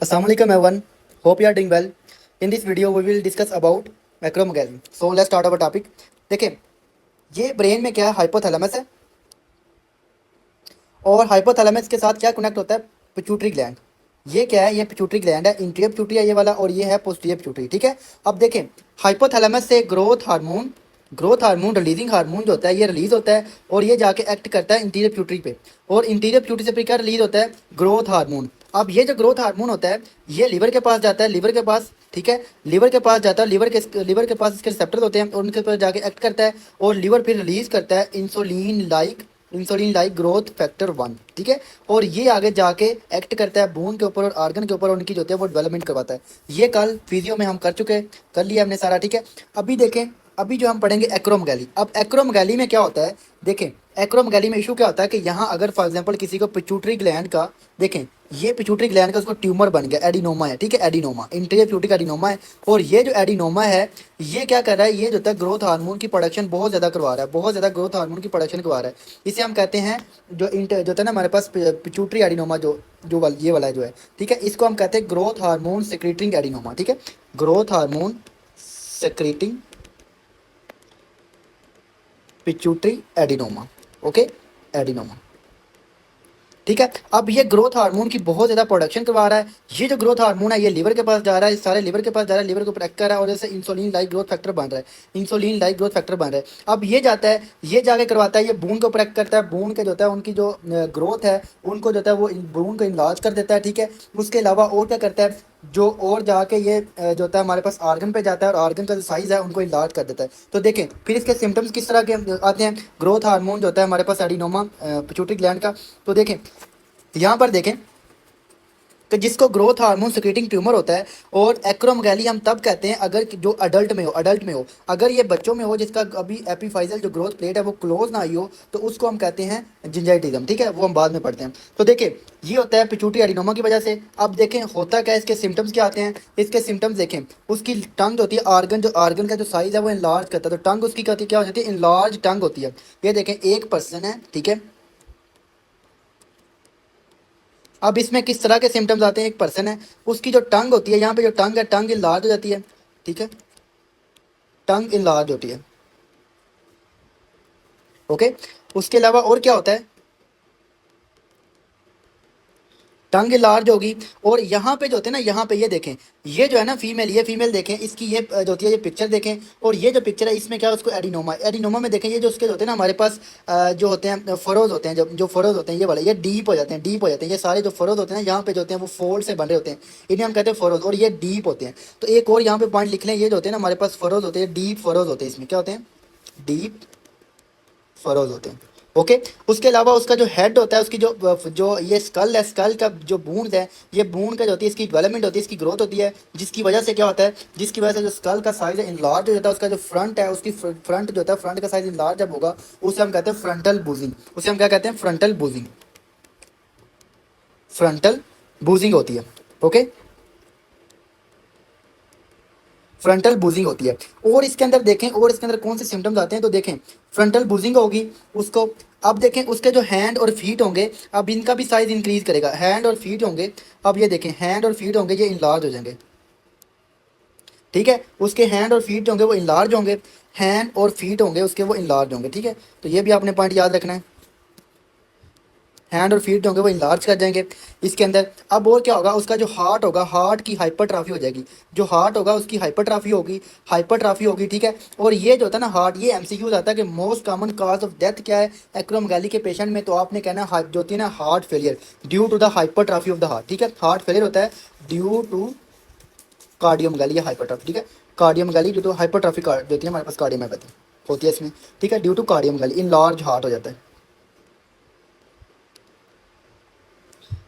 Assalamualaikum everyone. Hope you are doing well. In this video we will discuss about macromegaly. So let's start our topic. देखिए ये brain में क्या है, hypothalamus है और hypothalamus के साथ क्या कनेक्ट होता है, पिट्यूटरी ग्लैंड। ये क्या है, ये पिट्यूटरी ग्लैंड है, इंटीरियर पिट्यूटरी है ये वाला, और ये है पोस्टीरियर पिट्यूटरी। ठीक है, अब देखें हाइपोथैलेमस से ग्रोथ हार्मोन रिलीजिंग हार्मोन जो होता है ये रिलीज होता है और ये जाके एक्ट करता है इंटीरियर पिट्यूटरी पे, और इंटीरियर पिट्यूटरी से फिर क्या रिलीज होता है, ग्रोथ हार्मोन। अब ये जो ग्रोथ हार्मोन होता है ये लिवर के पास जाता है, लिवर के पास, ठीक है, लिवर के पास जाता है, लिवर के पास इसके रिसेप्टर्स होते हैं और उनके ऊपर जाके एक्ट करता है और लिवर फिर रिलीज करता है इंसुलिन लाइक ग्रोथ फैक्टर 1। ठीक है, और ये आगे जाके एक्ट करता है बोन के ऊपर और आर्गन के ऊपर और उनकी जो है वो डेवलपमेंट करवाता है। ये कल फिजियो में हम कर लिया हमने सारा। ठीक है, अभी देखें, अभी जो हम पढ़ेंगे एक्रोमेगाली। अब एक्रोमेगाली में क्या होता है, देखें एक्रोमेगाली में इशू क्या होता है कि यहाँ अगर फॉर एग्जांपल किसी को पिट्यूटरी ग्लैंड का, देखें ये पिट्यूटरी ग्लैंड का उसको ट्यूमर बन गया, एडिनोमा है। ठीक है, एडिनोमा, इंटीरियर पिट्यूटरी एडिनोमा है, और ये जो एडिनोमा है ये क्या कर रहा है, ये जो है ग्रोथ हार्मोन की प्रोडक्शन बहुत ज़्यादा करवा रहा है, बहुत ज़्यादा ग्रोथ हार्मोन की प्रोडक्शन करवा रहा है। इसे हम कहते हैं जो है ना हमारे पास पिट्यूटरी एडिनोमा ये वाला जो है, ठीक है, इसको हम कहते हैं ग्रोथ हार्मोन सेक्रेटिंग एडिनोमा। ठीक है, growth hormone secreting pituitary adenoma. Okay, adenoma. ठीक है, अब ये ग्रोथ हार्मोन की बहुत ज़्यादा प्रोडक्शन करवा रहा है। ये जो ग्रोथ हार्मोन है ये लिवर के पास जा रहा है, सारे लिवर के पास जा रहा है, लिवर को प्रोटेक्ट कर रहा है और जैसे इंसुलिन लाइक ग्रोथ फैक्टर बन रहा है, इंसुलिन लाइक ग्रोथ फैक्टर बन रहा है। अब ये जाता है, ये जाके करवाता है, ये बून को प्रोटेक्ट करता है, बून के जो है उनकी जो ग्रोथ है उनको जो है वो बून को इनलार्ज कर देता है। ठीक है, उसके अलावा और क्या करता है, जो और जाके ये जो होता है हमारे पास आर्गन पे जाता है और आर्गन का जो साइज़ है उनको इनलार्ज कर देता है। तो देखें फिर इसके सिम्टम्स किस तरह के आते हैं, ग्रोथ हार्मोन जो होता है हमारे पास एडिनोमा पिट्यूटरी ग्लैंड का। तो देखें यहाँ पर देखें कि जिसको ग्रोथ हार्मोन सिक्रेटिंग ट्यूमर होता है, और एक्रोमेगाली हम तब कहते हैं अगर जो अडल्ट में हो। अगर ये बच्चों में हो जिसका अभी एपिफाइजल जो ग्रोथ प्लेट है वो क्लोज ना आई हो तो उसको हम कहते हैं जिंजाइटिज्म। ठीक है, वो हम बाद में पढ़ते हैं। तो देखिए ये होता है पिट्यूटरी एडिनोमा की वजह से। अब देखें होता क्या है, इसके सिम्टम्स क्या आते हैं, इसके सिम्टम्स देखें, उसकी टंग होती है, आर्गन का जो साइज़ है वो इनलार्ज करता है, तो टंग उसकी क्या हो जाती है, इनलार्ज टंग होती है। ये देखें एक पर्सन है, ठीक है, अब इसमें किस तरह के सिम्टम्स आते हैं, एक पर्सन है उसकी जो टंग होती है, यहाँ पे जो टंग है टंग इनलार्ज हो जाती है। ठीक है, टंग इनलार्ज होती है। ओके, उसके अलावा और क्या होता है, टंग लार्ज होगी, और यहाँ पे जो होते हैं ना, यहाँ पे ये देखें, ये जो है ना फीमेल, ये फीमेल देखें, इसकी ये जो होती है ये पिक्चर देखें, और ये जो पिक्चर है इसमें क्या है, उसको एडिनोमा में देखें, ये जो उसके होते हैं ना हमारे पास जो होते हैं फरोज होते हैं, जो फरोज होते हैं ये वाले, ये डीप हो जाते हैं, ये सारे जो फरोज होते हैं ना यहाँ पे जो होते हैं वो फोल्ड से बन रहे होते हैं, इन्हें हम कहते हैं फरोज, और ये डीप होते हैं। तो एक और यहाँ पे पॉइंट लिख लें, ये जो होते हैं ना हमारे पास फरोज होते हैं, डीप फरोज होते हैं, इसमें क्या होते हैं, डीप फरोज होते हैं। ओके, उसके अलावा उसका जो हेड होता है, उसकी जो ये स्कल है, स्कल का जो बूंद है, ये बूंद का जो होती है इसकी डेवलपमेंट होती है, इसकी ग्रोथ होती है, जिसकी वजह से क्या होता है, जिसकी वजह से जो स्कल का साइज है इनलार्ज हो जाता है, उसका जो फ्रंट है, उसकी फ्रंट जो होता है, फ्रंट का साइज इनलार्ज जब होगा उसे हम कहते हैं फ्रंटल बूजिंग, उसे हम क्या कहते हैं, फ्रंटल बूजिंग होती है। ओके, फ्रंटल बूजिंग होती है। और इसके अंदर देखें, और इसके अंदर कौन से सिम्टम्स आते हैं, तो देखें फ्रंटल बूजिंग होगी उसको। अब देखें उसके जो हैंड और फीट होंगे, अब इनका भी साइज इंक्रीज करेगा, हैंड और फीट होंगे, अब ये देखें हैंड और फीट होंगे ये इनलार्ज हो जाएंगे। ठीक है, उसके हैंड और फीट होंगे वो इनलार्ज होंगे, हैंड और फीट होंगे उसके वो इनलार्ज होंगे। ठीक है, तो ये भी आपने पॉइंट याद रखना है, हैंड और फीट होंगे वो इनलार्ज कर जाएंगे इसके अंदर। अब और क्या होगा, उसका जो हार्ट होगा, हार्ट की हाइपरट्राफी हो जाएगी, जो हार्ट होगा उसकी हाइपरट्राफी होगी। ठीक है, और ये जो होता है ना हार्ट, ये एमसीक्यू आता है कि most common cause of death क्या है एक्रोमेगाली के पेशेंट में, तो आपने कहना है जो होती है ना heart failure due to the hypertrophy of the heart. ठीक है, हार्ट फेलियर होता है ड्यू टू कार्डियोमेगाली या हाइपरट्राफी। ठीक है, कार्डियोमेगाली ड्यू टू हाइपरट्राफी जो होती है हमारे पास कार्डियोमेगाली होती है इसमें। ठीक है, due to cardiomegaly in large heart हो जाता है।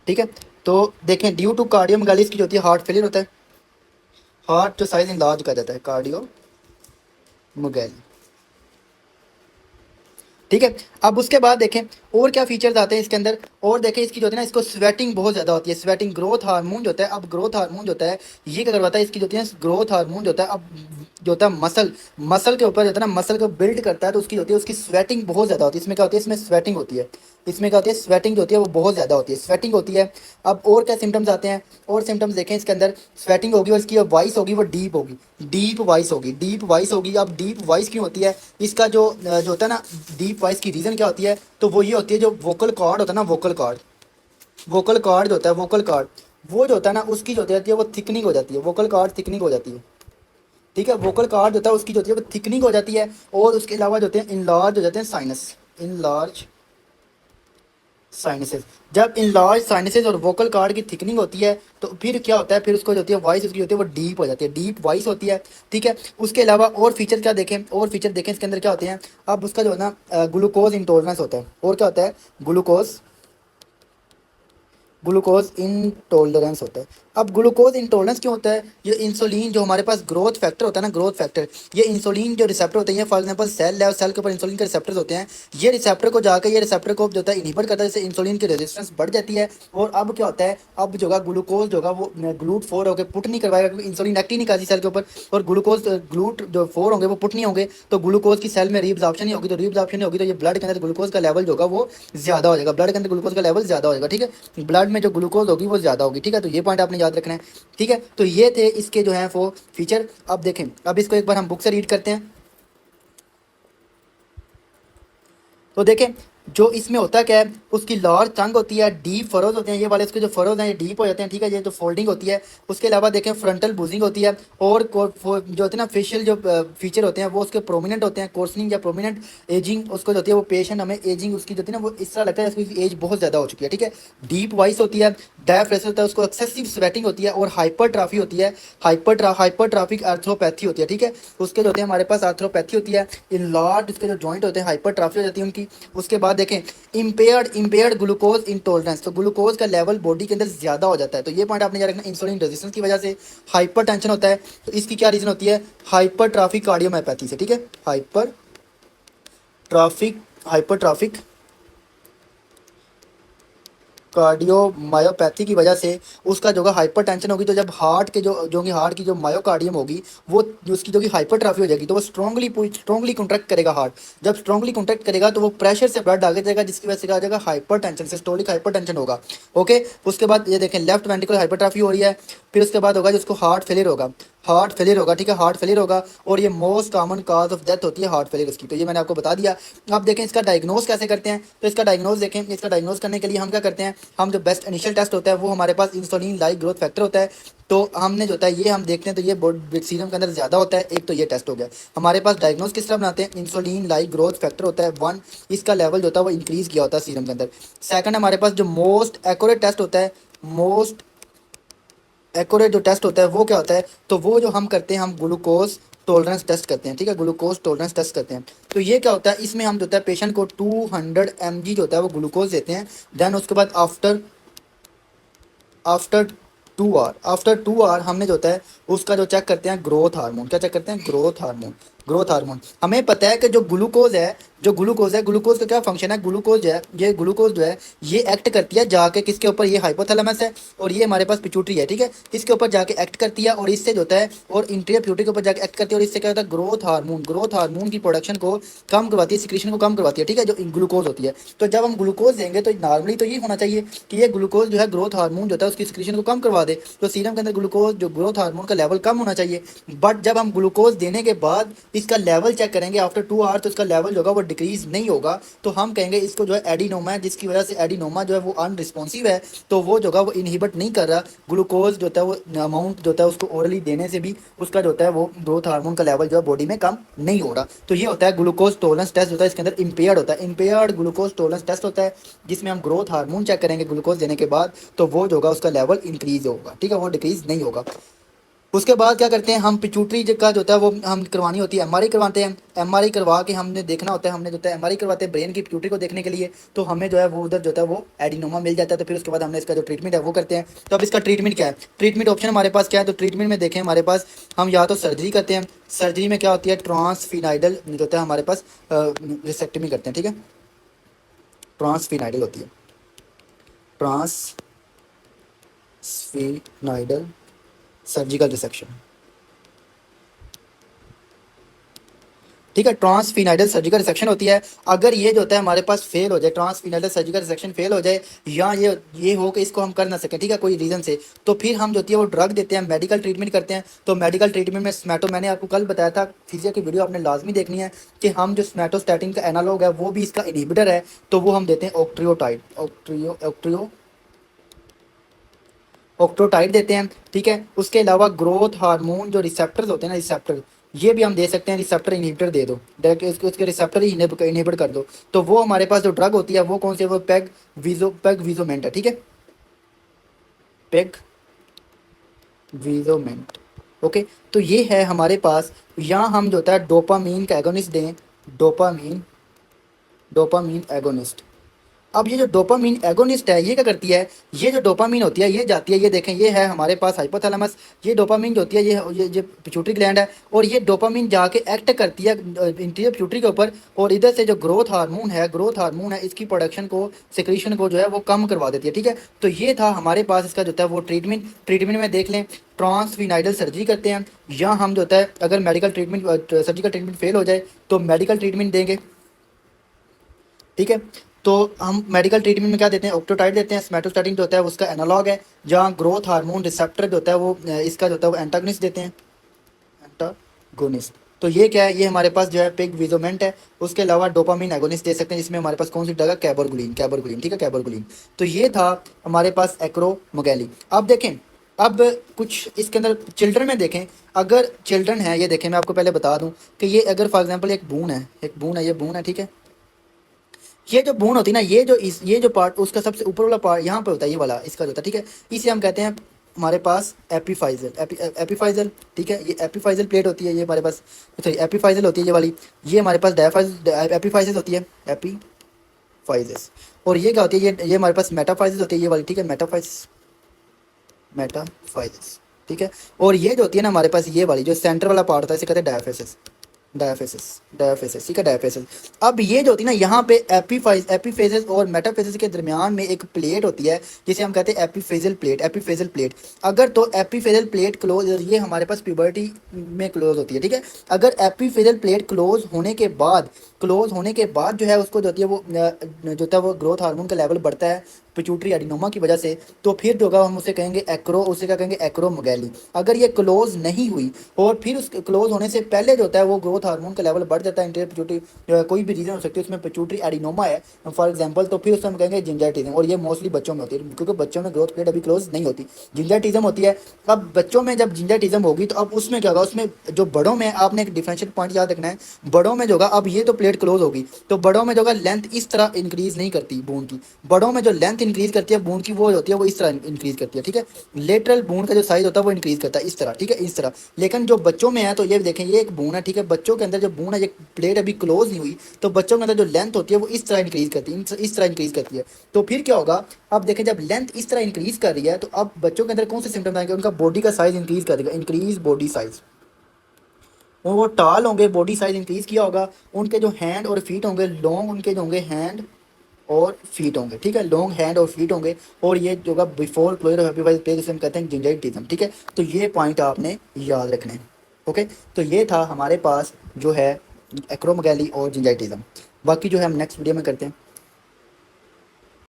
ठीक है, तो देखें ड्यू टू कार्डियोमेगाली की जो होती है हार्ट फेलियर होता है, हार्ट जो साइज इनलार्ज कर देता है, कार्डियोमेगाली। ठीक है, अब उसके बाद देखें और क्या फीचर्स आते हैं इसके अंदर, और देखें इसकी जो होती है ना, इसको स्वेटिंग बहुत ज़्यादा होती है, स्वेटिंग, ग्रोथ हार्मोन जो होता है, अब ग्रोथ हार्मोन जो होता है ये क्या करवाता है, इसकी जो होती है ग्रोथ हार्मोन जो होता है अब जो होता है मसल, मसल के ऊपर जो होता है ना, मसल को बिल्ड करता है, तो उसकी होती है, उसकी स्वेटिंग बहुत ज़्यादा होती है। इसमें क्या होती है, इसमें स्वेटिंग होती है, इसमें क्या होती है, स्वेटिंग जो होती है वो बहुत ज़्यादा होती है, स्वेटिंग होती है। अब और क्या सिम्टम्स आते हैं, और सिम्टम्स देखें इसके अंदर, स्वेटिंग होगी और इसकी वॉइस होगी वो डीप होगी, डीप वॉइस होगी, डीप वॉइस होगी। अब डीप वॉइस क्यों होती है, इसका जो होता है ना, डीप वॉइस की रीज़न क्या होती है, तो वो ये होती है, जो वोकल कॉर्ड होता है ना, वोकल कॉर्ड, वोकल कॉर्ड जो होता है, वोकल कॉर्ड, वो जो होता है ना, उसकी जो होती है वो थिकनिंग हो जाती है, वोकल कॉर्ड थिकनिंग हो जाती है। ठीक है, वोकल कॉर्ड जो होता है उसकी जो होती है वो थिकनिंग हो जाती है। और उसके अलावा जो होते हैं इनलार्ज हो जाते हैं साइनस, इनलार्ज साइनसेस। जब इनलार्ज साइनसेस और वोकल कॉर्ड की थिकनिंग होती है, तो फिर क्या होता है, फिर उसको जो होती है वॉइस उसकी होती है वो डीप हो जाती है, डीप वॉइस होती है। ठीक है, उसके अलावा और फीचर क्या देखें, और फीचर देखें इसके अंदर क्या होते हैं। अब उसका जो है ना ग्लूकोज इंटॉलरेंस होता है, और क्या होता है, ग्लूकोज, ग्लूकोज इंटॉलरेंस होता है। अब ग्लूकोज इंटॉलरेंस क्यों होता है, ये इंसुलिन जो हमारे पास ग्रोथ फैक्टर होता है ना, ग्रोथ फैक्टर, ये इंसुलिन जो रिसेप्टर होते हैं, फॉर एग्जांपल सेल है और सेल के ऊपर इंसुलिन के रिसेप्टर्स होते हैं, ये रिसेप्टर को जाकर ये रिसेप्टर को जो होता है इनहिबिट करता है, जैसे इंसुलिन की रेजिस्टेंस बढ़ जाती है। और अब क्या होता है, अब जो होगा ग्लूकोज जो होगा वो ग्लूट फोर होकर पुट नहीं करवाएगा, क्योंकि इंसुलिन एक्ट ही नहीं करती सेल के ऊपर, और ग्लूकोज ग्लूट जो फोर होंगे वो पुट नहीं होंगे, तो ग्लूकोज की सेल में रीअब्जॉर्प्शन नहीं होगी, तो रीअब्जॉर्प्शन नहीं होगी तो ये ब्लड के अंदर ग्लूकोज का लेवल जो होगा वो ज़्यादा हो जाएगा, ब्लड के अंदर ग्लूकोज का लेवल ज़्यादा हो जाएगा। ठीक है, ब्लड में जो ग्लूकोज होगी वो ज़्यादा होगी। ठीक है, तो ये पॉइंट आपने याद रखना है। ठीक है, तो ये थे इसके जो हैं वो फीचर। अब देखें, अब इसको एक बार हम बुक से रीड करते हैं। तो देखें, जो इसमें होता क्या है, उसकी लार्ज टंग होती है, डीप फरोज होते हैं, ये वाले इसके जो फरोज हैं ये डीप हो जाते हैं। ठीक है, ये जो फोल्डिंग होती है, उसके अलावा देखें फ्रंटल बुजिंग होती है, और जो होते हैं ना फेशियल जो फीचर होते हैं वो उसके प्रोमिनेंट होते हैं, कोर्सनिंग या प्रोमिनेंट एजिंग उसको जो होती है वो पेशेंट हमें एजिंग उसकी जो होती है ना वो इस तरह लगता है उसकी एज बहुत ज़्यादा हो चुकी है। ठीक है, डीप वॉइस होती है, डायफ्रेस होता है, उसको एक्सेसिव स्वेटिंग होती है, और हाइपरट्राफी होती है, हाइपरट्राफिक आर्थ्रोपैथी होती है। ठीक है, उसके जो होते हैं हमारे पास आर्थ्रोपैथी होती है, इनलार्ज उसके जो जॉइंट होते हैं हाइपरट्राफी हो जाती है उनकी। उसके बाद देखें इम्पेयर्ड ग्लूकोज इंटॉलरेंस, तो ग्लूकोज का लेवल बॉडी के अंदर ज़्यादा हो जाता है, तो ये पॉइंट आपने याद रखना, इंसुलिन रेजिस्टेंस की वजह से हाइपर टेंशन होता है, तो इसकी क्या रीज़न होती है, हाइपरट्राफिक कार्डियोमायोपैथी से। ठीक है, हाइपरट्राफिक कार्डियोमायोपैथी की वजह से उसका जो है हाइपरटेंशन होगी, तो जब हार्ट के जो कि हार्ट की जो मायोकार्डियम होगी वो जो उसकी जो कि हाइपरट्राफी हो जाएगी, तो वो स्ट्रॉन्गली कॉन्ट्रैक्ट करेगा हार्ट। जब स्ट्रॉन्गली कॉन्ट्रैक्ट करेगा तो वो प्रेशर से ब्लड आगे जाएगा, जिसकी वजह से क्या हो जाएगा, हाइपरटेंशन, सिस्टोलिक हाइपरटेंशन होगा। ओके, उसके बाद ये देखें लेफ्ट वेंट्रिकुलर हाइपरट्राफी हो रही है, फिर उसके बाद होगा जिसको हार्ट फेलियर होगा, हार्ट फेलियर होगा। ठीक है, हार्ट फेलियर होगा, और ये most common cause of death होती है हार्ट फेलियर उसकी, तो ये मैंने आपको बता दिया। अब देखें इसका डायग्नोज कैसे करते हैं, तो इसका डायग्नोज देखें, इसका डायग्नोज करने के लिए हम क्या करते हैं, हम जो बेस्ट इनिशियल टेस्ट होता है वो हमारे पास इंसुलिन लाइक ग्रोथ फैक्टर होता है, तो हमने जो होता है ये हम देखते हैं, तो ये सीरम के अंदर ज़्यादा होता है, एक तो ये टेस्ट हो गया हमारे पास। डायग्नोज किस तरह बनाते हैं, इंसुलिन लाइक ग्रोथ फैक्टर होता है 1, इसका लेवल जो होता है वो इंक्रीज़ किया होता है सीरम के अंदर। सेकंड हमारे पास जो मोस्ट एक्यूरेट टेस्ट होता है, मोस्ट एक्यूरेट जो टेस्ट होता है वो क्या होता है, तो वो जो हम करते हैं, हम ग्लूकोज टॉलरेंस टेस्ट करते हैं। ठीक है, ग्लूकोज टॉलरेंस टेस्ट करते हैं, तो ये क्या होता है, इसमें हम जो होता है पेशेंट को 200 mg जो होता है वो ग्लूकोज देते हैं। देन उसके बाद आफ्टर आफ्टर 2 आवर हमने जो होता है उसका जो चेक करते हैं ग्रोथ हार्मोन, क्या चेक करते हैं, ग्रोथ हार्मोन। ग्रोथ हार्मोन हमें पता है कि जो ग्लूकोज है, ग्लूकोज का क्या फंक्शन है, ग्लूकोज जो है, ये ग्लूकोज जो है ये एक्ट करती है जाके किसके ऊपर, ये हाइपोथैलेमस है और ये हमारे पास पिट्यूटरी है। ठीक है, इसके ऊपर जाके एक्ट करती है, और इससे जो होता है, और इंटीरियर पिट्यूटरी के ऊपर जाके एक्ट करती है, और इससे क्या होता है, ग्रोथ हार्मोन की प्रोडक्शन को कम करवाती है, सिक्रीशन को कम करवाती है। ठीक है, जो ग्लूकोज होती है, तो जब हम ग्लूकोज देंगे तो नॉर्मली तो ये होना चाहिए कि ये ग्लूकोज जो है ग्रोथ हार्मोन जो होता है उसकी सिक्रीशन को कम करवा दे, तो सीरम के अंदर ग्लूकोज जो ग्रोथ हार्मोन का लेवल कम होना चाहिए। बट जब हम ग्लूकोज देने के बाद इसका लेवल चेक करेंगे आफ्टर 2 आवर, तो इसका लेवल जो होगा वो डिक्रीज नहीं होगा, तो हम कहेंगे इसको जो है एडिनोमा है, जिसकी वजह से एडिनोमा जो है वो अनरिस्पॉन्सिव है, तो वो जो होगा वो इनहिबिट नहीं कर रहा ग्लूकोज जो होता है, वो अमाउंट जो होता है उसको ओरली देने से भी उसका जो होता है वो ग्रोथ हार्मोन का लेवल जो है बॉडी में कम नहीं हो रहा। तो ये होता है ग्लूकोज टॉलरेंस टेस्ट होता है, इसके अंदर इम्पेयर्ड होता है, इम्पेयर्ड ग्लूकोज टॉलरेंस टेस्ट होता है, जिसमें हम ग्रोथ हार्मोन चेक करेंगे ग्लूकोज देने के बाद, तो वो जो होगा उसका लेवल इंक्रीज होगा। ठीक है, वो डिक्रीज नहीं होगा। उसके बाद क्या करते हैं, हम पिट्यूटरी का जो होता है वो हम करवानी होती है, एमआरआई करवाते हैं। एमआरआई करवा के हमने देखना होता है, हमने जो होता है एमआरआई करवाते हैं ब्रेन की पिट्यूटरी को देखने के लिए, तो हमें जो है वो उधर जो होता है वो एडिनोमा मिल जाता है, तो फिर उसके बाद हमने इसका जो ट्रीटमेंट है वो करते हैं। तो अब इसका ट्रीटमेंट क्या है, ट्रीटमेंट ऑप्शन हमारे पास क्या है, तो ट्रीटमेंट में देखें हमारे पास, हम या तो सर्जरी करते हैं, सर्जरी में क्या होती है, ट्रांसफिनाइडल जो होता है हमारे पास रिसेक्टमी करते हैं। ठीक है, ट्रांसफिनाइडल होती है, ट्रांसफिनाइडल सर्जिकल रिसेक्शन। ठीक है। ट्रांसफिनाइडल सर्जिकल रिसेक्शन होती है। अगर ये जो होता है हमारे पास फेल हो जाए, ट्रांसफिनाइडल सर्जिकल रिसेक्शन फेल हो जाए, या ये हो कि इसको हम कर ना सकें, ठीक है, कोई रीज़न से, तो फिर हम जो होती है वो ड्रग देते हैं, मेडिकल ट्रीटमेंट करते हैं। तो मेडिकल ट्रीटमेंट में स्मैटो, मैंने आपको कल बताया था, फिजियो की वीडियो आपने लाजमी देखनी है, कि हम जो स्मैटोस्टैटिन का एनालॉग है वो भी इसका इनहिबिटर है, तो वो हम देते हैं ऑक्ट्रियोटाइड, ऑक्ट्रोटाइड देते हैं, ठीक है। उसके अलावा ग्रोथ हार्मोन जो रिसेप्टर्स होते हैं ना, रिसेप्टर, ये भी हम दे सकते हैं, रिसेप्टर इनहिबिटर दे दो, डायरेक्ट उसके रिसेप्टर ही इनहिबिट कर दो। तो वो हमारे पास जो ड्रग होती है वो कौन सी है, वो पेग वीजोमेंट है, ठीक है, पेग वीजोमेंट। ओके, तो ये है हमारे पास। यहाँ हम जो होता है डोपामीन का एगोनिस्ट दें, डोपामीन डोपामीन एगोनिस्ट। अब ये जो डोपामीन एगोनिस्ट है ये क्या करती है, ये जो डोपामीन होती है ये जाती है, ये देखें, ये है हमारे पास हाइपोथैलेमस, ये डोपामीन जो होती है ये पिट्यूटरी ग्लैंड है, और ये डोपामीन जाके एक्ट करती है इंटीरियर पिट्यूटरी के ऊपर, और इधर से जो ग्रोथ हार्मोन है इसकी प्रोडक्शन को, सिक्रीशन को जो है वो कम करवा देती है, ठीक है। तो ये था हमारे पास इसका जो होता है वो ट्रीटमेंट में देख लें, ट्रांसफिनाइडल सर्जरी करते हैं, या हम जो होता है अगर medical treatment, surgical treatment fail हो जाए तो मेडिकल ट्रीटमेंट देंगे, ठीक है। तो हम मेडिकल ट्रीटमेंट में क्या देते हैं, ऑक्टोटाइड देते हैं, स्मैटोस्टैटिन जो होता है उसका एनालॉग है, जहाँ ग्रोथ हार्मोन रिसेप्टर जो होता है वो इसका जो होता है वो एंटागनिस्ट देते हैं, एंटागोनिस्ट। तो ये क्या है, ये हमारे पास जो है पिग विजोमेंट है। उसके अलावा डोपामिन एगोनिस्ट दे सकते हैं, जिसमें हमारे पास कौन सी ड्रग है, कैबरगुलिन, ठीक है, कैबरगुलिन। तो ये था हमारे पास एक्रोमोगैली। अब देखें, अब कुछ इसके अंदर चिल्ड्रन में देखें, अगर चिल्ड्रन है, ये देखें, मैं आपको पहले बता दूं कि ये अगर फॉर एग्जांपल एक बून है, ये बून है, ठीक है। ये जो बोन होती है ना, ये जो पार्ट उसका सबसे ऊपर वाला पार्ट यहाँ पे होता है, ये वाला इसका जो होता है, ठीक है, इसे हम कहते हैं हमारे पास एपीफाइजल, ठीक है। ये एपीफाइजल प्लेट होती है, ये हमारे पास, सॉरी, एपीफाइजल होती है ये वाली। ये हमारे पास एपीफाइजल होती है, एपीफाइजस। और ये क्या होती है, ये हमारे पास मेटाफाइजस होती है, ये वाली, ठीक है, मेटाफाइजस, ठीक है। और ये जो होती है ना हमारे पास, ये वाली जो सेंटर वाला पार्ट होता है, इसे कहते हैं डायाफेसिस, डायाफेसिस, ठीक है, डायाफेसिस। अब ये जो होती है ना, यहाँ पे एपीफेसिस और मेटाफेसिस के दरमियान में एक प्लेट होती है, जिसे हम कहते हैं एपीफेजल प्लेट। अगर तो एपीफेजल प्लेट क्लोज, ये हमारे पास प्यूबर्टी में क्लोज होती है, ठीक है। अगर एपीफेजल प्लेट क्लोज होने के बाद जो है उसको जो होती है वो जो होता है वो ग्रोथ हार्मोन का लेवल बढ़ता है पिट्यूटरी एडिनोमा की वजह से, तो फिर जो होगा हम उसे कहेंगे उसे क्या कहेंगे, एक्रोमोगैली। अगर ये क्लोज नहीं हुई और फिर उस क्लोज होने से पहले जो होता है वो ग्रोथ हार्मोन का लेवल बढ़ जाता है इंटीरियर पिट्यूटरी, कोई भी रीजन हो सकती है उसमें, पिट्यूटरी एडिनोमा है फॉर एग्जांपल, तो फिर उसमें हम कहेंगे जिंजाइटिज्म। और ये मोस्टली बच्चों में होती है, क्योंकि बच्चों में ग्रोथ प्लेट अभी क्लोज नहीं होती, जिंजाइटिज्म होती है। अब बच्चों में जब जिंजाइटिज्म होगी तो अब उसमें क्या होगा, उसमें जो बड़ों में, आपने एक डिफरेंशियल पॉइंट याद रखना है, बड़ों में जो होगा, अब ये तो प्लेट क्लोज होगी, तो बड़ों में जो होगा लेंथ इस तरह इंक्रीज नहीं करती बून की, बड़ों में जो लेंथ इंक्रीज करती है बून की वो होती है वो इस तरह इंक्रीज करती है, ठीक है। लेटरल बून का जो साइज होता है वो इंक्रीज करता है इस तरह, ठीक है, इस तरह। लेकिन जो बच्चों में है, तो ये देखें, ये एक बून है, ठीक है, बच्चों के अंदर जो बून है, ये प्लेट अभी क्लोज नहीं हुई, तो बच्चों के अंदर जो लेंथ होती है वो इस तरह इंक्रीज करती है, इस तरह इंक्रीज करती है। तो फिर क्या होगा, अब देखें, जब लेंथ इस तरह इंक्रीज कर रही है, तो अब बच्चों के अंदर कौन से सिम्टम्स आएंगे, उनका बॉडी का साइज इंक्रीज करेगा, इंक्रीज बॉडी साइज, वो टाल होंगे, बॉडी साइज इंक्रीज किया होगा। उनके जो हैंड और फीट होंगे लॉन्ग, उनके जो होंगे हैंड और फीट होंगे, ठीक है, लॉन्ग हैंड और फीट होंगे। और ये जो होगा बिफोर क्लोजर ऑफ एपीफाइज प्लेट, जिसे हम कहते हैं जिंजाइटिज्म, ठीक है। तो ये पॉइंट आपने याद रखने हैं। ओके, तो ये था हमारे पास जो है एक्रोमोगैली और जिंजाइटिज्म। बाकी जो है हम नेक्स्ट वीडियो में करते हैं।